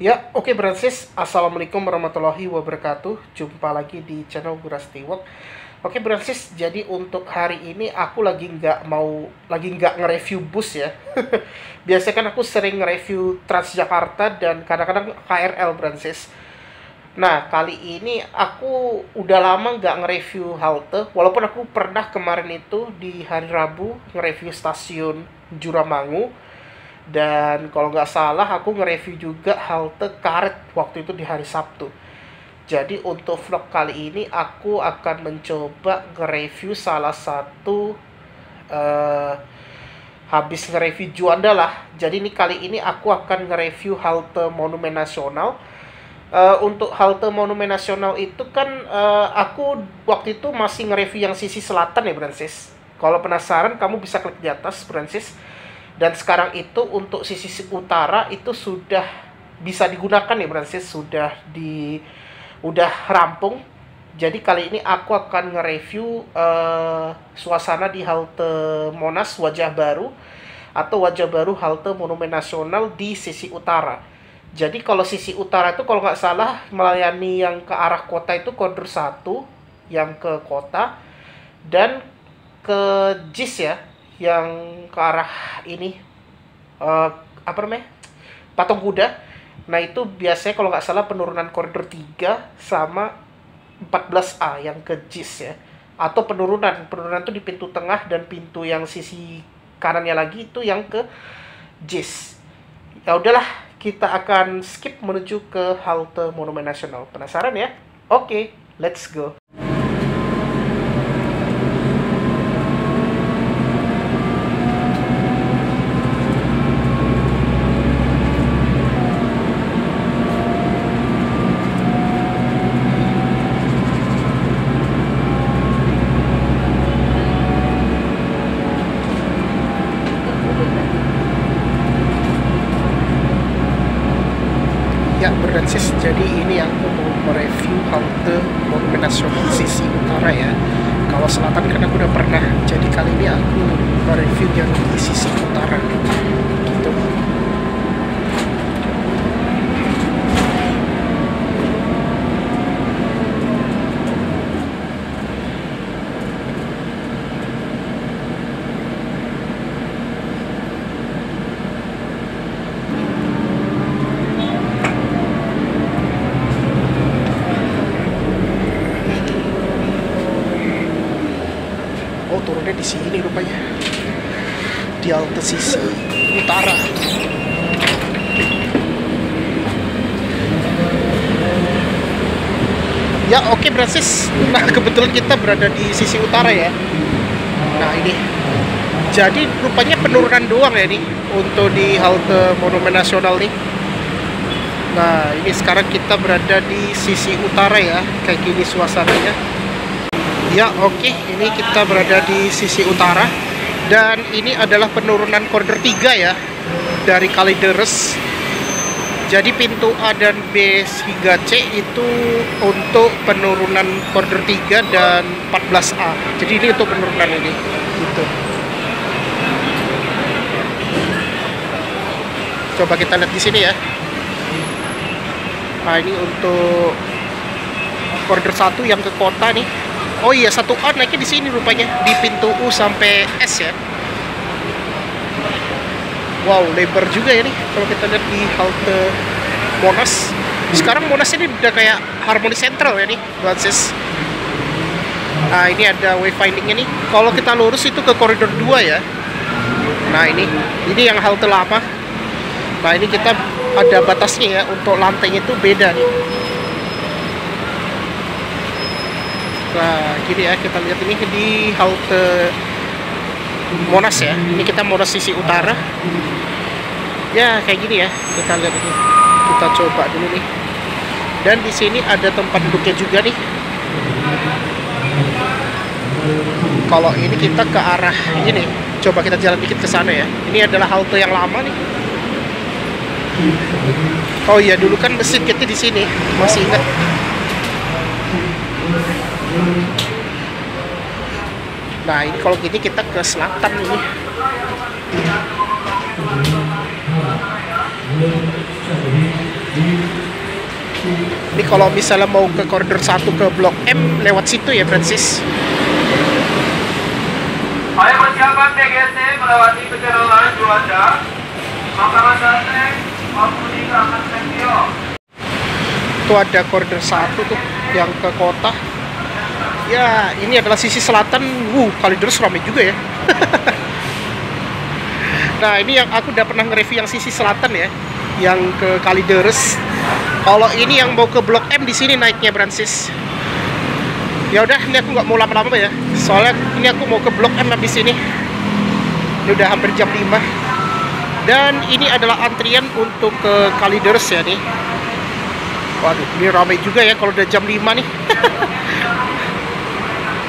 Ya, oke Bransis. Assalamualaikum warahmatullahi wabarakatuh. Jumpa lagi di channel Gurasti Work. Oke Bransis, jadi untuk hari ini aku lagi nggak nge-review bus ya. Biasanya kan aku sering nge-review Transjakarta dan kadang-kadang KRL Bransis. Nah, kali ini aku udah lama nggak nge-review halte, walaupun aku pernah kemarin itu di hari Rabu nge-review stasiun Juramangu. Dan kalau nggak salah aku nge-review juga halte Karet waktu itu di hari Sabtu. Jadi untuk vlog kali ini aku akan mencoba nge-review salah satu eh, habis nge-review Juanda lah. Jadi ini kali ini aku akan nge-review halte Monumen Nasional. Untuk halte Monumen Nasional itu kan aku waktu itu masih nge-review yang sisi selatan ya Francis. Kalau penasaran kamu bisa klik di atas Francis. Dan sekarang itu untuk sisi utara itu sudah bisa digunakan ya Francis, udah rampung. Jadi kali ini aku akan nge-review suasana di halte Monas wajah baru atau wajah baru halte Monumen Nasional di sisi utara. Jadi kalau sisi utara itu kalau nggak salah melayani yang ke arah kota itu koridor 1 yang ke kota, dan ke JIS ya yang ke arah ini apa namanya, Patung Kuda. Nah itu biasanya kalau nggak salah penurunan koridor 3 sama 14A yang ke JIS ya, atau penurunan itu di pintu tengah, dan pintu yang sisi kanannya lagi itu yang ke JIS. Ya udahlah, kita akan skip menuju ke halte Monumen Nasional. Penasaran ya? Oke, let's go. Ya, Bransis, jadi ini aku mau mereview halte Monumen Nasional sisi utara ya. Kalau selatan kan aku udah pernah, jadi kali ini aku mereview yang di sisi utara gitu. Oh, turunnya di sini rupanya, di halte sisi utara. Ya oke Bransis. Nah kebetulan kita berada di sisi utara ya. Nah ini, jadi rupanya penurunan doang ya nih untuk di halte Monumen Nasional nih. Nah ini sekarang kita berada di sisi utara ya, kayak gini suasananya. Ya oke, ini kita berada di sisi utara, dan ini adalah penurunan koridor 3 ya dari Kalideres. Jadi pintu A dan B hingga C itu untuk penurunan koridor 3 dan 14A. Jadi ini untuk penurunan ini gitu. Coba kita lihat di sini ya. Nah ini untuk koridor 1 yang ke kota nih. Oh iya, 1A naiknya di sini rupanya, di pintu U sampai S ya. Wow, lebar juga ya nih kalau kita lihat di halte Monas. Sekarang Monas ini udah kayak Harmoni Central ya nih, Francis. Nah, ini ada wayfindingnya nih. Kalau kita lurus itu ke koridor 2 ya. Nah, ini yang halte lama. Nah, ini kita ada batasnya ya, untuk lantainya itu beda nih. Nah, gini ya, kita lihat ini di halte Monas ya. Ini kita Monas sisi utara. Ya, kayak gini ya. Kita lihat ini. Kita coba dulu nih. Dan di sini ada tempat duduknya juga nih. Kalau ini kita ke arah ini. Coba kita jalan dikit ke sana ya. Ini adalah halte yang lama nih. Oh iya, dulu kan mesin kitnya di sini. Masih ingat. Nah ini kalau gini kita ke selatan ini. Ini kalau misalnya mau ke koridor 1 ke Blok M lewat situ ya, Francis. Ayo persiapan TGC melewati kecerdasan cuaca. Makanan datang, pengemudi akan Tokyo. Itu ada koridor 1 tuh yang ke kota. Ya, ini adalah sisi selatan. Kalideres ramai juga ya. Nah, ini yang aku udah pernah nge-review yang sisi selatan ya, yang ke Kalideres. Kalau ini yang mau ke Blok M di sini naiknya, Francis. Ya udah, ini aku nggak mau lama-lama ya. Soalnya ini aku mau ke Blok M habis ini. Ini udah hampir jam 5. Dan ini adalah antrian untuk ke Kalideres ya nih. Waduh, ini ramai juga ya kalau udah jam 5 nih.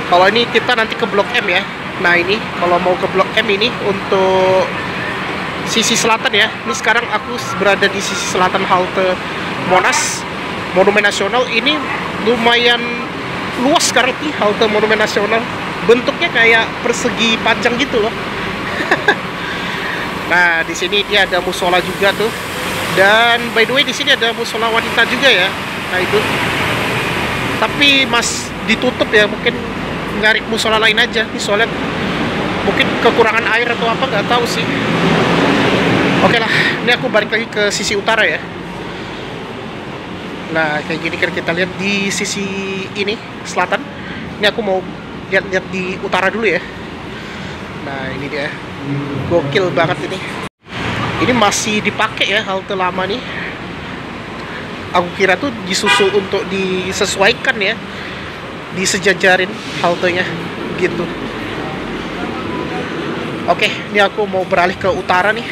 Kalau ini kita nanti ke Blok M ya. Nah, ini kalau mau ke Blok M ini untuk sisi selatan ya. Ini sekarang aku berada di sisi selatan halte Monas, Monumen Nasional. Ini lumayan luas sekarang nih halte Monumen Nasional. Bentuknya kayak persegi panjang gitu loh. Nah, di sini dia ada musola juga tuh. Dan by the way di sini ada musola wanita juga ya. Nah, itu. Tapi mas ditutup ya, mungkin nyari musola lain aja. Ini soalnya mungkin kekurangan air atau apa, nggak tahu sih. Oke lah, ini aku balik lagi ke sisi utara ya. Nah, kayak gini kan kita lihat di sisi ini, selatan. Ini aku mau lihat-lihat di utara dulu ya. Nah, ini dia. Gokil banget ini. Ini masih dipakai ya halte lama nih. Aku kira tuh disusul untuk disesuaikan ya. Disejajarin haltenya gitu. Oke, ini aku mau beralih ke utara nih.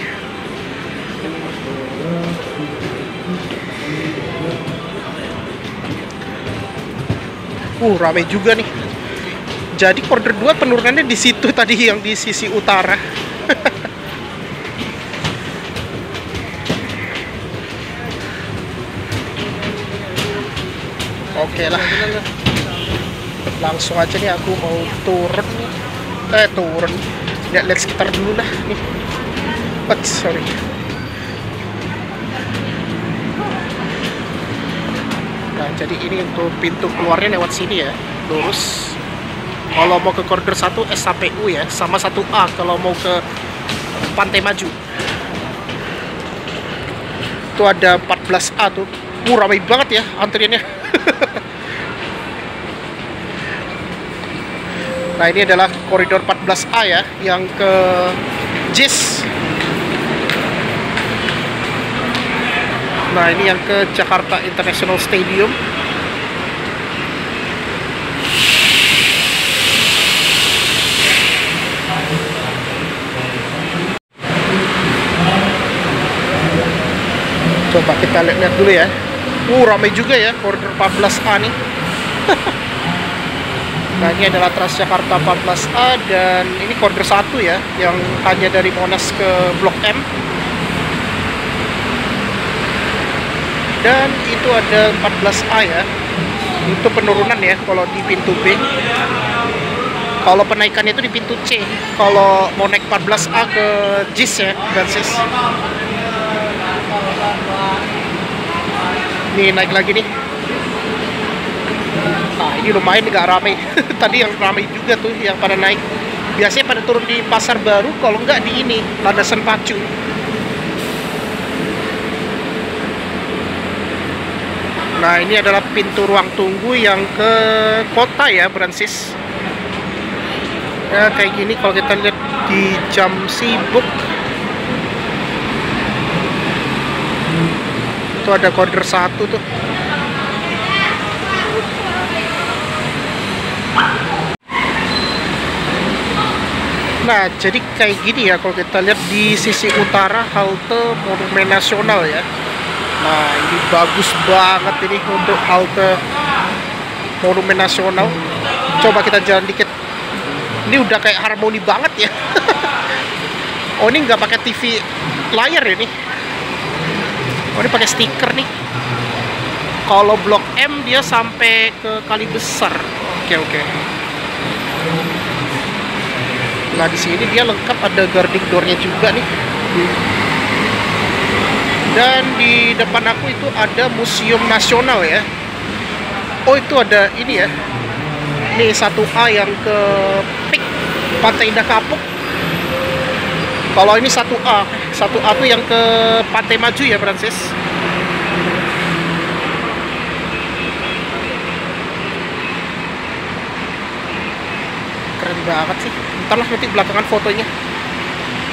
Ramai juga nih. Jadi koridor 2 penurunannya di situ tadi yang di sisi utara. Oke lah. Langsung aja nih aku mau turun. Turun. Lihat sekitar dulu lah nih. Sorry. Nah, jadi ini untuk pintu keluarnya lewat sini ya, lurus. Kalau mau ke koridor 1 SAPU ya, sama 1A kalau mau ke Pantai Maju. Itu ada 14A tuh. Ramai banget ya antriannya. Nah, ini adalah koridor 14A ya, yang ke JIS. Nah, ini yang ke Jakarta International Stadium. Coba kita lihat dulu ya. Ramai juga ya koridor 14A nih. Nah, ini adalah Transjakarta 14A dan ini koridor 1 ya, yang hanya dari Monas ke Blok M. Dan itu ada 14A ya. Itu penurunan ya kalau di pintu B. Kalau penaikan itu di pintu C. Kalau mau naik 14A ke JIS ya, Francis. Nih naik lagi nih. Nah, ini lumayan nggak ramai. Tadi yang ramai juga tuh yang pada naik. Biasanya pada turun di Pasar Baru, kalau nggak di ini Landasan Pacu. Nah, ini adalah pintu ruang tunggu yang ke kota ya, Francis. Ya, kayak gini kalau kita lihat di jam sibuk. Itu ada koridor 1 tuh. Nah, jadi kayak gini ya kalau kita lihat di sisi utara halte Monumen Nasional ya. Nah, ini bagus banget ini untuk halte Monumen Nasional. Coba kita jalan dikit. Ini udah kayak harmoni banget ya. Oh, ini nggak pakai TV layar ya nih. Oh, ini pakai stiker nih. Kalau Blok M dia sampai ke Kali Besar. Oke. Nah, di sini dia lengkap, ada guarding door-nya juga nih. Dan di depan aku itu ada Museum Nasional ya. Oh, itu ada ini ya. Ini 1A yang ke Pik Pantai Indah Kapuk. Kalau ini 1A. 1A tuh yang ke Pantai Maju ya, Francis. Keren banget sih. Ntar lah nanti belakangan fotonya.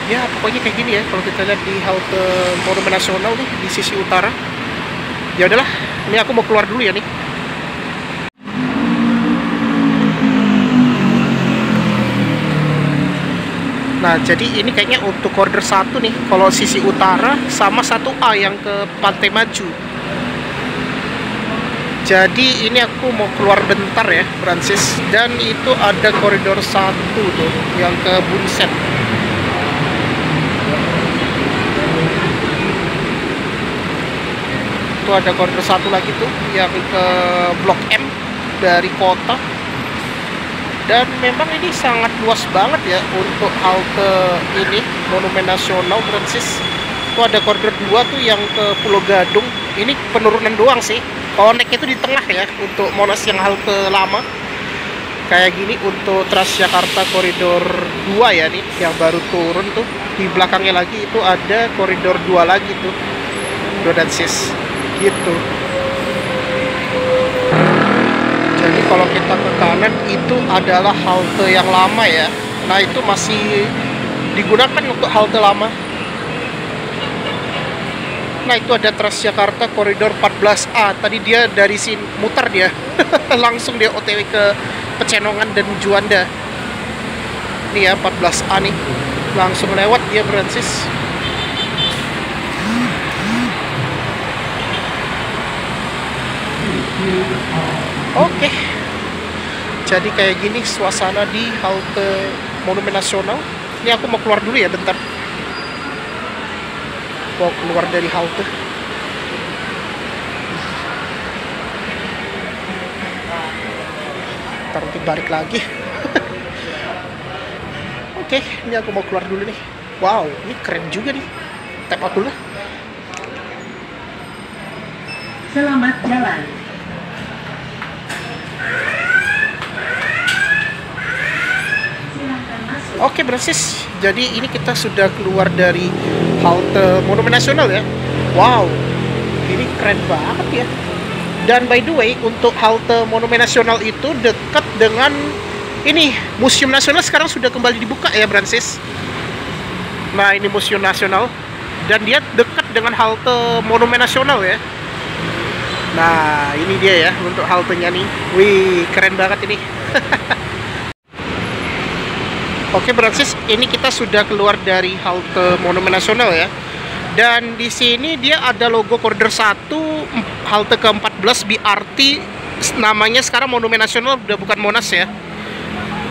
Ya pokoknya kayak gini ya kalau kita lihat di halte Monumen Nasional nih di sisi utara. Ya udahlah, ini aku mau keluar dulu ya nih. Nah, jadi ini kayaknya untuk koridor 1 nih, kalau sisi utara sama 1A yang ke Pantai Maju. Jadi ini aku mau keluar bentar ya, Francis. Dan itu ada koridor 1 tuh yang ke Bunsen. Itu ada koridor 1 lagi tuh yang ke Blok M dari kota. Dan memang ini sangat luas banget ya untuk halte ini Monumen Nasional, Francis. Itu ada koridor 2 tuh yang ke Pulau Gadung. Ini penurunan doang sih. Kalau naik itu di tengah ya untuk Monas yang halte lama. Kayak gini untuk Transjakarta koridor 2 ya nih yang baru turun tuh. Di belakangnya lagi itu ada koridor 2 lagi tuh. Francis gitu. Jadi kalau kita ke kanan itu adalah halte yang lama ya. Nah, itu masih digunakan untuk halte lama. Nah, itu ada Transjakarta koridor 14A. Tadi dia dari sini muter dia. Langsung dia OTW ke Pecenongan dan Juanda. Ini ya 14A nih. Langsung lewat dia, Francis. Oke. Jadi kayak gini suasana di halte Monumen Nasional. Ini aku mau keluar dulu ya bentar. Mau keluar dari halte. Ntar nanti balik lagi. Oke, ini aku mau keluar dulu nih. Wow, ini keren juga nih. Tap out dulu. Selamat jalan. Oke, Francis. Jadi ini kita sudah keluar dari halte Monumen Nasional ya. Wow, ini keren banget ya. Dan by the way, untuk halte Monumen Nasional itu dekat dengan ini Museum Nasional sekarang sudah kembali dibuka ya, Francis. Nah, ini Museum Nasional dan dia dekat dengan halte Monumen Nasional ya. Nah, ini dia ya untuk haltenya nih. Wih, keren banget ini. Oke, Francis, ini kita sudah keluar dari halte Monumen Nasional ya. Dan di sini dia ada logo koridor 1 halte ke-14 BRT, namanya sekarang Monumen Nasional, udah bukan Monas ya.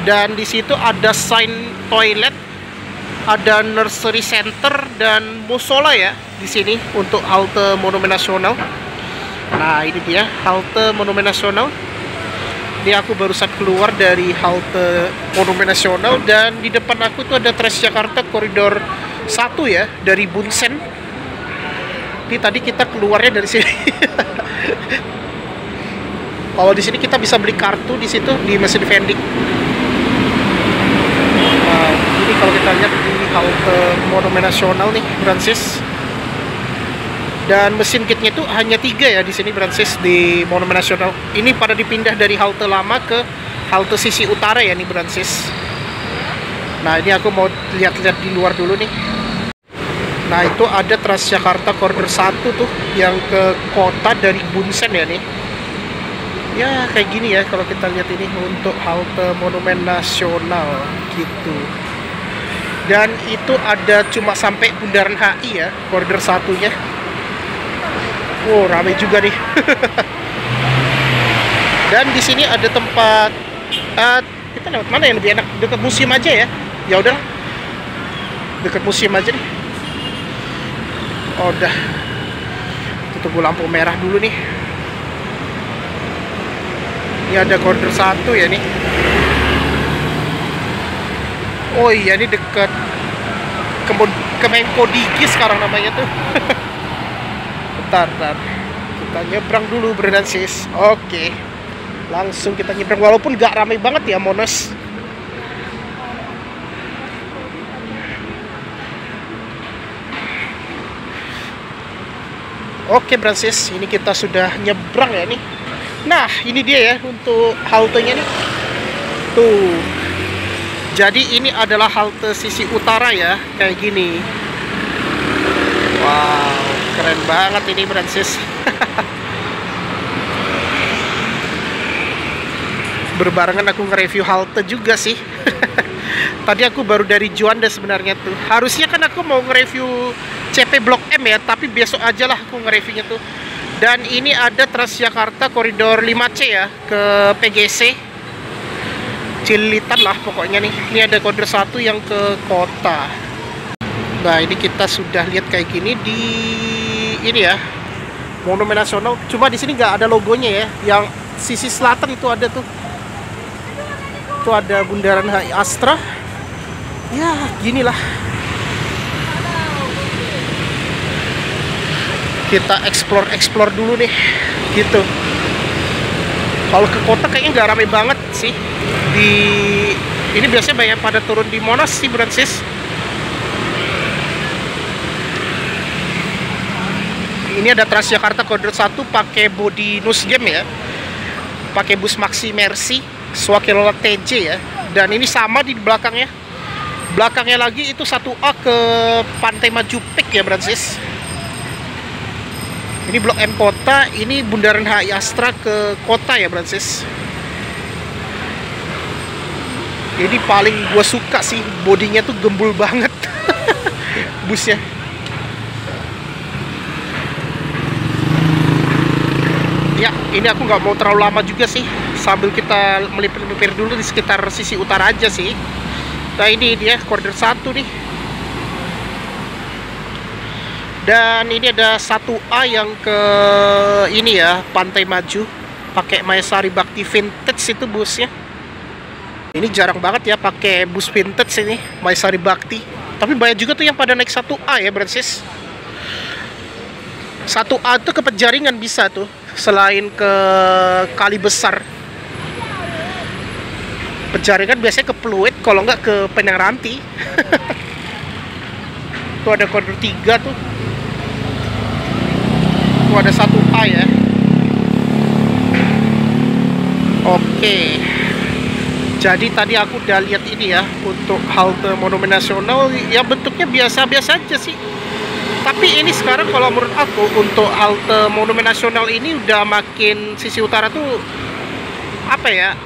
Dan di situ ada sign toilet, ada nursery center dan musola ya di sini untuk halte Monumen Nasional. Nah, ini dia halte Monumen Nasional. Ini aku barusan keluar dari halte Monumen Nasional dan di depan aku itu ada Transjakarta koridor 1 ya dari Bunsen. Ini tadi kita keluarnya dari sini. Kalau di sini kita bisa beli kartu di situ di mesin vending. Nah, ini kalau kita lihat di halte Monumen Nasional nih, Francis. Dan mesin kitnya itu hanya 3 ya di sini, Francis, di Monumen Nasional. Ini pada dipindah dari halte lama ke halte sisi utara ya nih, Francis. Nah, ini aku mau lihat-lihat di luar dulu nih. Nah, itu ada Transjakarta koridor 1 tuh yang ke kota dari Bunsen ya nih. Ya kayak gini ya kalau kita lihat ini untuk halte Monumen Nasional gitu. Dan itu ada cuma sampai Bundaran HI ya koridor 1-nya. Wow, ramai juga nih. Dan di sini ada tempat kita lewat mana yang lebih enak? Dekat museum aja ya. Ya udah. Dekat museum aja nih. Oh, udah. Tunggu lampu merah dulu nih. Ini ada koridor 1 ya nih. Oh iya, ini dekat Kemenko Digi sekarang namanya tuh. Ntar. Kita nyebrang dulu Bransis. Oke. Langsung kita nyebrang walaupun gak ramai banget ya Monas. Oke Bransis, ini kita sudah nyebrang ya nih. Nah, ini dia ya untuk haltenya nih. Tuh. Jadi ini adalah halte sisi utara ya, kayak gini. Wow, keren banget ini Bransis. Berbarengan aku nge-review halte juga sih. Tadi aku baru dari Juanda sebenarnya tuh. Harusnya kan aku mau nge-review CP Blok M ya, tapi besok aja lah aku nge-reviewnya tuh. Dan ini ada Transjakarta koridor 5C ya, ke PGC Cililitan lah pokoknya nih. Ini ada koridor 1 yang ke kota. Nah, ini kita sudah lihat kayak gini di ini ya, Monumen Nasional. Cuma di sini nggak ada logonya ya. Yang sisi selatan itu ada tuh. Itu ada Bundaran HI Astra. Ya, ginilah. Kita explore dulu nih, gitu. Kalau ke kota kayaknya nggak rame banget sih. Ini biasanya banyak pada turun di Monas sih, Bransis. Ini ada Transjakarta koridor 1 pakai bodi Nus Game ya, pakai bus Maxi Mercy Swakelola TJ ya. Dan ini sama di belakangnya. Belakangnya lagi itu 1A ke Pantai Majupik ya, Bransis. Ini Blok M kota, ini Bundaran HI Astra ke kota ya, Bransis. Ini paling gue suka sih, bodinya tuh gembul banget. Busnya. Ya, ini aku nggak mau terlalu lama juga sih. Sambil kita melipir-lipir dulu di sekitar sisi utara aja sih. Nah, ini dia koridor 1 nih. Dan ini ada 1A yang ke ini ya, Pantai Maju, pakai Maesari Bakti Vintage itu busnya. Ini jarang banget ya pakai bus vintage ini, Maesari Bakti. Tapi banyak juga tuh yang pada naik 1A ya, Bransis. 1A tuh ke Penjaringan bisa tuh, selain ke Kali Besar. Penjaringan biasanya ke Pluit, kalau nggak ke Penangranti. Tuh ada koridor 3 tuh. Tuh ada 1A ya. Oke. Jadi tadi aku udah lihat ini ya, untuk halte Monumen Nasional ya bentuknya biasa-biasa aja sih. Tapi ini sekarang kalau menurut aku untuk halte Monumen Nasional ini udah makin sisi utara tuh apa ya,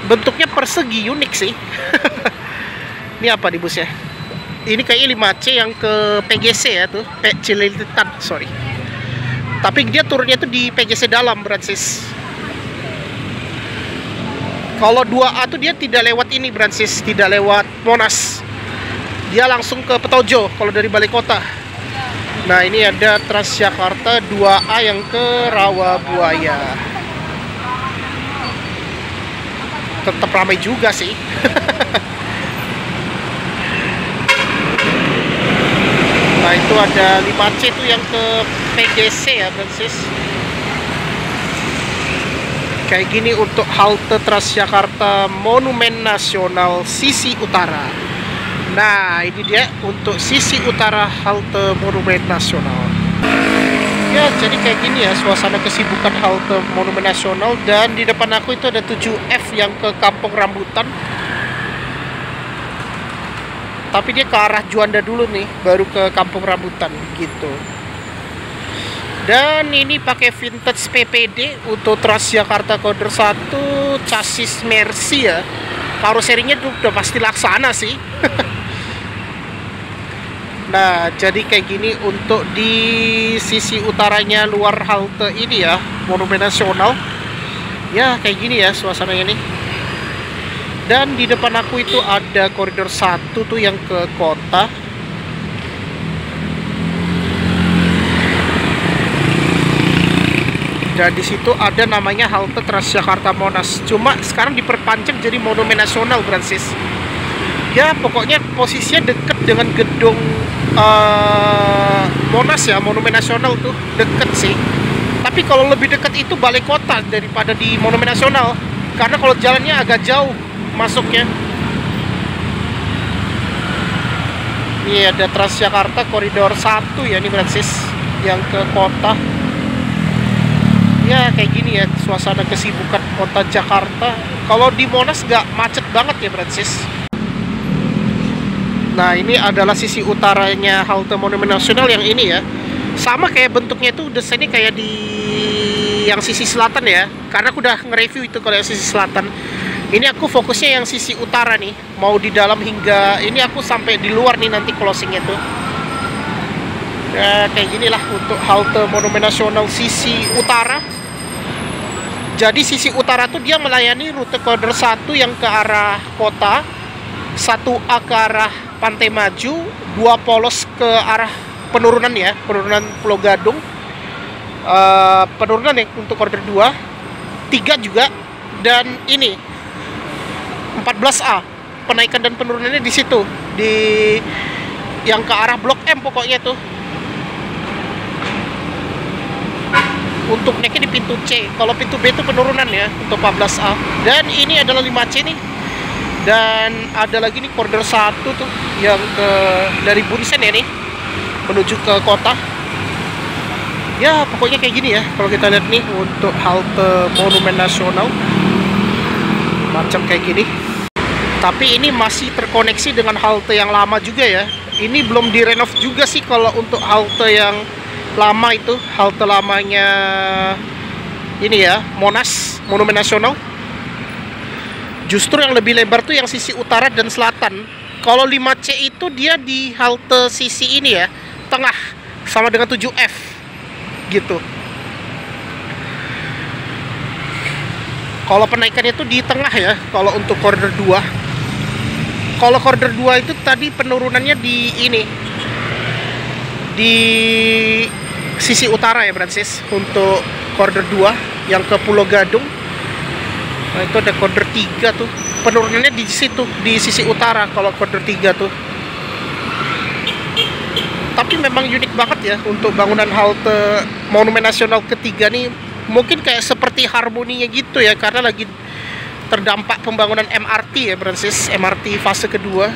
bentuknya persegi, unik sih. Ini apa di busnya? Ini kayaknya 5C yang ke PGC ya tuh, Cililitan, sorry. Tapi dia turunnya tuh di PGC dalam, Bransis. Kalau 2A tuh dia tidak lewat ini, Bransis, tidak lewat Monas. Dia langsung ke Petojo kalau dari Balai Kota. Nah, ini ada Transjakarta 2A yang ke Rawabuaya. Tetap ramai juga sih. Nah, itu ada 5C itu yang ke PGC ya, Bransis. Kayak gini untuk halte Transjakarta Monumen Nasional sisi utara. Nah, ini dia untuk sisi utara halte Monumen Nasional. Ya, jadi kayak gini ya suasana kesibukan halte Monumen Nasional. Dan di depan aku itu ada 7F yang ke Kampung Rambutan. Tapi dia ke arah Juanda dulu nih, baru ke Kampung Rambutan gitu. Dan ini pakai vintage PPD untuk Transjakarta koridor 1, chassis Mercy ya. Karoserinya tuh udah pasti laksana sih. Nah, jadi kayak gini untuk di sisi utaranya luar halte ini ya, Monumen Nasional. Ya, kayak gini ya suasananya nih. Dan di depan aku itu ada koridor 1 tuh yang ke kota. Dan di situ ada namanya halte Transjakarta Monas. Cuma sekarang diperpanjang jadi Monumen Nasional, Bransis. Ya, pokoknya posisinya deket dengan gedung Monas ya, Monumen Nasional tuh deket sih. Tapi kalau lebih dekat itu Balai Kota daripada di Monumen Nasional, karena kalau jalannya agak jauh masuknya. Ini ada Transjakarta Koridor 1 ya, ini Brancis yang ke kota. Ya kayak gini ya suasana kesibukan kota Jakarta. Kalau di Monas nggak macet banget ya Brancis. Nah ini adalah sisi utaranya halte Monumen Nasional yang ini ya. Sama kayak bentuknya itu desainnya kayak di yang sisi selatan ya. Karena aku udah nge-review itu kalau yang sisi selatan. Ini aku fokusnya yang sisi utara nih. Mau di dalam hingga ini aku sampai di luar nih nanti closingnya tuh. Ya kayak ginilah untuk halte Monumen Nasional sisi utara. Jadi sisi utara tuh dia melayani rute koridor 1 yang ke arah kota, 1A ke arah Pantai Maju, 2 polos ke arah penurunan ya, penurunan Pulau Gadung, penurunan ya untuk koridor 2, 3 juga, dan ini 14A penaikan dan penurunannya di situ, di yang ke arah Blok M pokoknya tuh. Untuk naiknya di pintu C, kalau pintu B itu penurunan ya untuk 14A. Dan ini adalah 5C nih. Dan ada lagi nih koridor 1 tuh yang ke dari Bunsen ya nih menuju ke kota. Ya pokoknya kayak gini ya kalau kita lihat nih untuk halte Monumen Nasional, macam kayak gini. Tapi ini masih terkoneksi dengan halte yang lama juga ya. Ini belum direnov juga sih kalau untuk halte yang lama itu, halte lamanya ini ya, Monas, Monumen Nasional. Justru yang lebih lebar tuh yang sisi utara dan selatan. Kalau 5C itu dia di halte sisi ini ya, tengah, sama dengan 7F gitu. Kalau penaikannya itu di tengah ya, kalau untuk koridor 2. Kalau koridor 2 itu tadi penurunannya di ini, di sisi utara ya Brancis, untuk koridor 2 yang ke Pulau Gadung. Nah itu ada koridor 3 tuh, penurunannya di situ, di sisi utara kalau koridor 3 tuh. Tapi memang unik banget ya untuk bangunan halte Monumen Nasional ketiga nih. Mungkin kayak seperti harmoninya gitu ya, karena lagi terdampak pembangunan MRT ya Brancis, MRT fase kedua.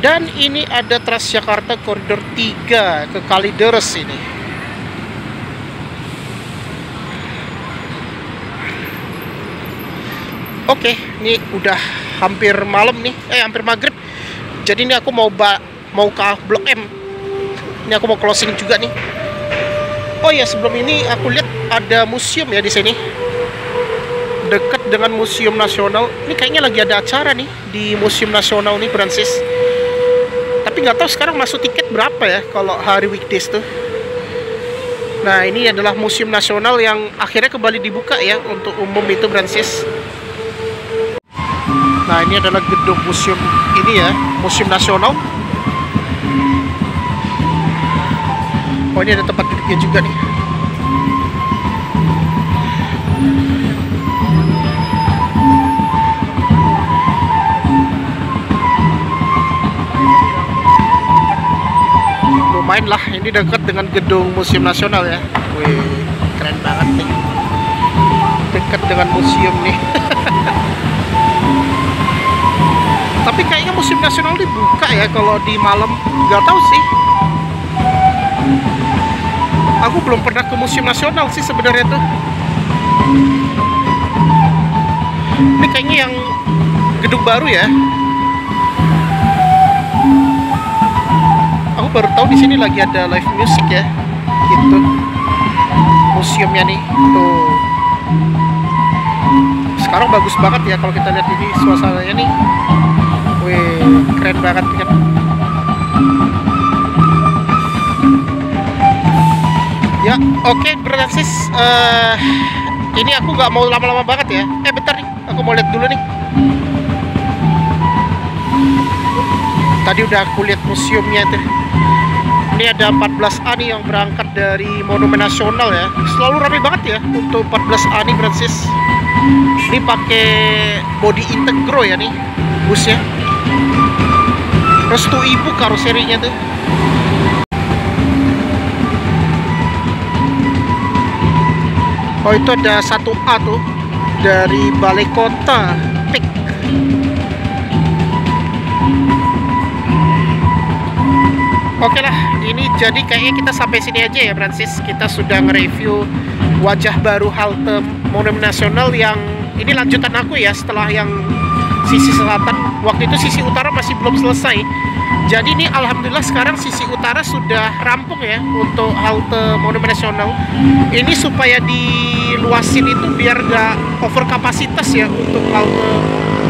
Dan ini ada Transjakarta Koridor 3 ke Kalideres ini. Oke, ini udah hampir malam nih, hampir maghrib. Jadi ini aku mau ke Blok M. Ini aku mau closing juga nih. Oh ya, sebelum ini aku lihat ada museum ya di sini. Dekat dengan Museum Nasional. Ini kayaknya lagi ada acara nih di Museum Nasional nih, Brancis. Tapi nggak tahu sekarang masuk tiket berapa ya kalau hari weekdays tuh. Nah, ini adalah Museum Nasional yang akhirnya kembali dibuka ya untuk umum itu, Brancis. Nah ini adalah gedung museum ini ya, Museum Nasional. Oh ini ada tempat duduknya juga nih. Lumayan lah, ini dekat dengan gedung Museum Nasional ya. Wih, keren banget nih. Dekat dengan museum nih. Tapi kayaknya Museum Nasional dibuka ya kalau di malam, nggak tahu sih. Aku belum pernah ke Museum Nasional sih sebenarnya tuh. Ini kayaknya yang gedung baru ya. Aku baru tahu di sini lagi ada live music ya, gitu. Museumnya nih, tuh. Sekarang bagus banget ya kalau kita lihat ini suasananya nih. Wih, keren banget kan. Ya, oke, Brancis. Ini aku nggak mau lama-lama banget ya. Bentar nih, aku mau lihat dulu nih. Tadi udah aku lihat museumnya tuh. Ini ada 14A nih yang berangkat dari Monumen Nasional ya. Selalu ramai banget ya untuk 14A nih, Brancis. Ini pakai body integro ya nih busnya. Restu Ibu karoserinya tuh. Oh, itu ada 1A tuh dari Balai Kota PIK. Oke lah, ini jadi kayaknya kita sampai sini aja ya Francis. Kita sudah nge-review wajah baru halte Monumen Nasional yang ini lanjutan aku ya setelah yang sisi selatan. Waktu itu sisi utara masih belum selesai. Jadi ini alhamdulillah sekarang sisi utara sudah rampung ya untuk halte Monumen Nasional. Ini supaya diluasin itu biar gak over kapasitas ya untuk halte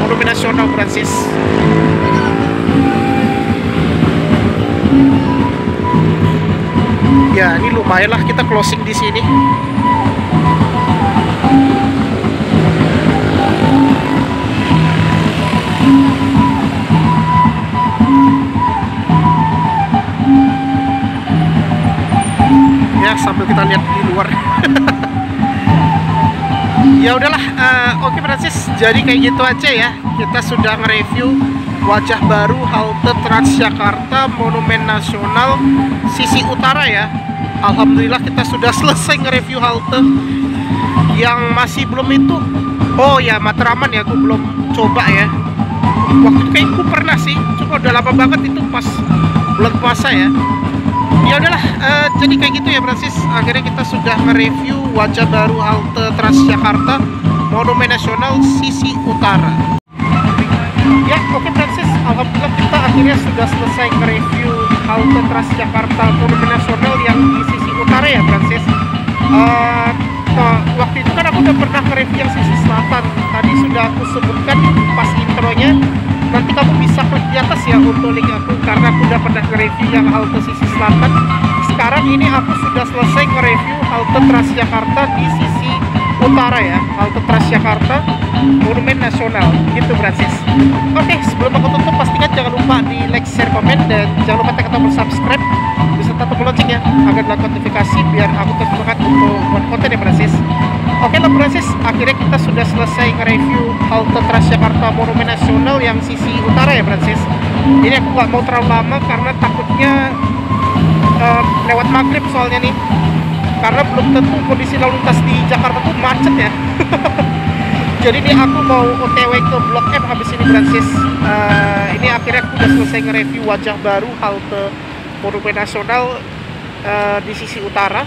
Monumen Nasional Francis. Ya, ini lumayan lah kita closing di sini. Ya, sambil kita lihat di luar. Ya udahlah, oke Francis. Jadi kayak gitu aja ya. Kita sudah nge-review wajah baru halte Transjakarta Monumen Nasional sisi utara ya. Alhamdulillah kita sudah selesai nge-review halte. Yang masih belum itu, oh ya Matraman ya, aku belum coba ya. Waktu itu kayaknya aku pernah sih, cuma udah lama banget itu pas bulan puasa ya. Ya udahlah, jadi kayak gitu ya Francis. Akhirnya kita sudah nge-review wajah baru halte Transjakarta Monumen Nasional sisi utara. Ya, oke Francis, alhamdulillah kita akhirnya sudah selesai nge-review halte Transjakarta Monumen Nasional yang di sisi utara ya Francis. Waktu itu kan aku udah pernah nge-review yang sisi selatan. Tadi sudah aku sebutkan pas intronya. Nanti kamu bisa klik di atas ya untuk link aku, karena aku udah pernah nge-review yang halte sisi selatan. Sekarang ini aku sudah selesai nge-review halte Transjakarta di sisi utara ya, halte Transjakarta Monumen Nasional gitu Francis. Oke, sebelum aku tutup pastikan jangan lupa di like, share, komen, dan jangan lupa tekan tombol subscribe beserta tombol lonceng ya agar dapat notifikasi biar aku tetap semangat untuk buat konten ya Francis. Oke lah Francis, akhirnya kita sudah selesai nge-review halte Transjakarta Monumen Nasional yang sisi utara ya Francis. Ini aku gak mau terlalu lama karena takutnya lewat maghrib soalnya nih, karena belum tentu kondisi lalu lintas di Jakarta tuh macet ya. Jadi ini aku mau OTW ke Blok M habis ini Francis. Ini akhirnya aku udah selesai nge-review wajah baru halte Monumen Nasional di sisi utara.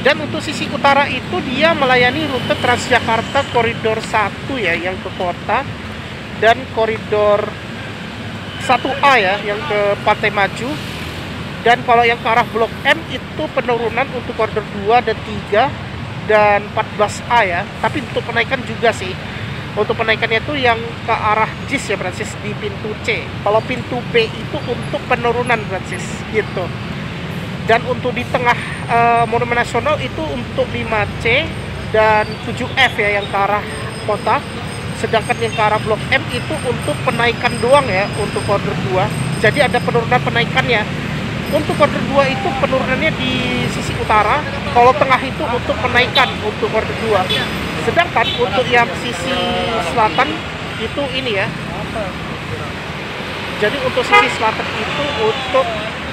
Dan untuk sisi utara itu dia melayani rute Transjakarta koridor 1 ya yang ke kota, dan koridor 1A ya yang ke Pantai Maju. Dan kalau yang ke arah Blok M itu penurunan untuk koridor 2 dan 3 dan 14A ya. Tapi untuk penaikan juga sih. Untuk penaikannya itu yang ke arah JIS ya Francis, di pintu C. Kalau pintu B itu untuk penurunan Francis gitu. Dan untuk di tengah Monumen Nasional itu untuk 5C dan 7F ya yang ke arah kota. Sedangkan yang ke arah Blok M itu untuk penaikan doang ya untuk koridor 2. Jadi ada penurunan penaikannya. Untuk koridor 2 itu penurunannya di sisi utara. Kalau tengah itu untuk penaikan untuk koridor 2. Sedangkan untuk yang sisi selatan itu ini ya. Jadi untuk sisi selatan itu untuk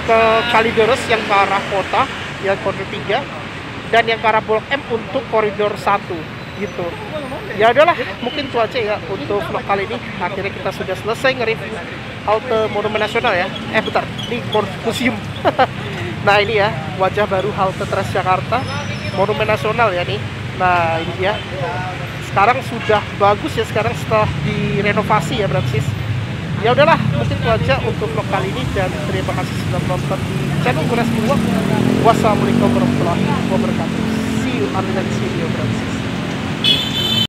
ke Kalideres yang ke arah kota yang koridor 3, dan yang ke arah Blok M untuk koridor 1 gitu. Ya udahlah, mungkin itu aja ya untuk vlog kali ini. Akhirnya kita sudah selesai nge-review halte Monumen Nasional ya. Bentar, ini museum. Nah ini ya wajah baru halte Transjakarta Monumen Nasional ya nih. Nah ini dia. Sekarang sudah bagus ya sekarang setelah direnovasi ya Francis. Ya udahlah, mungkin itu aja untuk vlog kali ini, dan terima kasih sudah menonton di channel Gurasti Vlog. Wassalamualaikum warahmatullahi wabarakatuh. See you on the next video Francis.